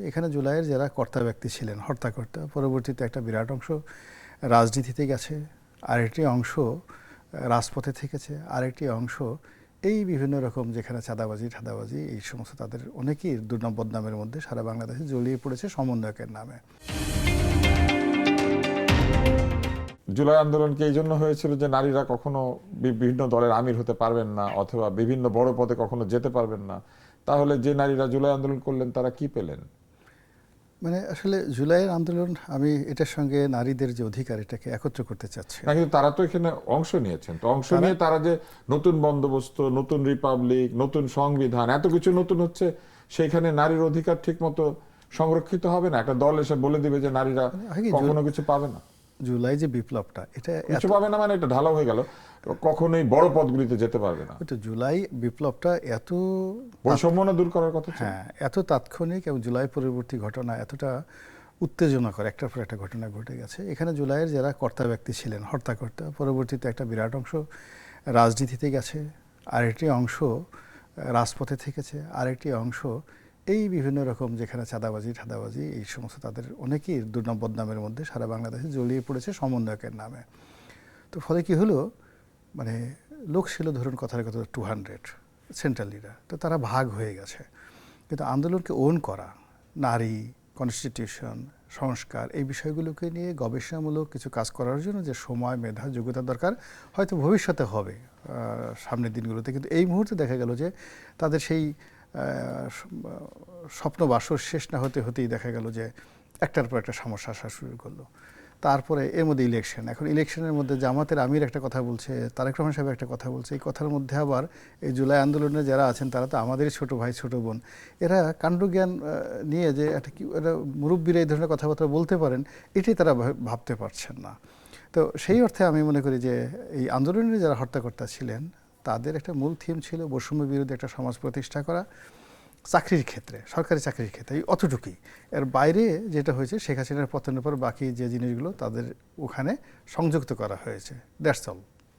এখানে জুলাইয়ের যারা কর্তা ব্যক্তি ছিলেন, হর্তাকর্তা, পরবর্তীতে একটা বিরাট অংশ রাজনীতিতে গেছে, আরেকটি অংশ রাজপথে থেকেছে, আরেকটি অংশ এই বিভিন্ন রকম যেখানে ঠাদাবাজি এই সমস্ত তাদের অনেকেই দুর্নাম বদনামের মধ্যে সারা বাংলাদেশে জড়িয়ে পড়েছে সমন্বয়কের নামে। জুলাই আন্দোলন কি এই জন্য হয়েছিল যে নারীরা কখনো বিভিন্ন দলের আমির হতে পারবেন না অথবা বিভিন্ন বড় পদে কখনো যেতে পারবেন না? তাহলে যে নারীরা জুলাই আন্দোলন করলেন তারা কি পেলেন? মানে আসলে জুলাইয়ের আন্দোলন, আমি এটার সঙ্গে নারীদের যে অধিকার এটাকে একত্র করতে চাচ্ছি না, কিন্তু তারা তো এখানে অংশ নিয়েছেন, তো অংশ নিয়ে তারা যে নতুন বন্দোবস্ত, নতুন রিপাবলিক, নতুন সংবিধান, এত কিছু নতুন হচ্ছে, সেইখানে নারীর অধিকার ঠিক মতো সংরক্ষিত হবে না? একটা দল এসে বলে দিবে যে নারীরা কখনো কিছু পাবে না। জুলাই যে বিপ্লবটা, এটা কিছু পাবে না মানে এটা ঢালাও হয়ে গেল, কখনোই বড় পদগুলিতে যেতে পারবে না। জুলাই বিপ্লবটা এত বৈষম্য দূর করার কথা ছিল। হ্যাঁ, এত তাৎক্ষণিক এবং জুলাই পরবর্তী ঘটনা এতটা উত্তেজনাকর, একটার পর একটা ঘটনা ঘটে গেছে। এখানে জুলাইয়ের যারা কর্তা ব্যক্তি ছিলেন, হর্তাকর্তা, পরবর্তীতে একটা বিরাট অংশ রাজনীতিতে গেছে, আরেকটি অংশ রাজপথে থেকেছে, আরেকটি অংশ এই বিভিন্ন রকম যেখানে ঠাদাবাজি এই সমস্ত তাদের অনেকেই দুর্নাম বদনামের মধ্যে সারা বাংলাদেশে জড়িয়ে পড়েছে সমন্বয়কের নামে। তো ফলে কি হলো, মানে লোক ছিল ধরুন কথার কথা 200 সেন্ট্রাল লিডার, তো তারা ভাগ হয়ে গেছে। কিন্তু আন্দোলনকে ওন করা, নারী, কনস্টিটিউশন, সংস্কার, এই বিষয়গুলোকে নিয়ে গবেষণামূলক কিছু কাজ করার জন্য যে সময়, মেধা, যোগ্যতা দরকার, হয়তো ভবিষ্যতে হবে সামনের দিনগুলোতে, কিন্তু এই মুহূর্তে দেখা গেল যে তাদের সেই স্বপ্ন বাসর শেষ না হতে হতেই দেখা গেল যে একটার পর একটা সমস্যা আসা শুরু করলো। তারপরে এর মধ্যে ইলেকশন, এখন ইলেকশনের মধ্যে জামাতের আমির একটা কথা বলছে, তারেক রহমান সাহেব একটা কথা বলছে, এই কথার মধ্যে আবার এই জুলাই আন্দোলনে যারা আছেন তারা তো আমাদেরই ছোট ভাই ছোট বোন, এরা কাণ্ডজ্ঞান নিয়ে যে একটা কি এরা মুরব্বীরা এই ধরনের কথাবার্তা বলতে পারেন, এটাই তারা ভাবতে পারছেন না। তো সেই অর্থে আমি মনে করি যে এই আন্দোলনের যারা হর্তাকর্তা ছিলেন তাদের একটা মূল থিম ছিল বৈষম্য বিরোধী একটা সমাজ প্রতিষ্ঠা করা, চাকরির ক্ষেত্রে, সরকারি চাকরির ক্ষেত্রে, এই অতটুকুই। এর বাইরে যেটা হয়েছে শেখ হাসিনার পতনের পর বাকি যে জিনিসগুলো তাদের ওখানে সংযুক্ত করা হয়েছে, দ্যাটস অল।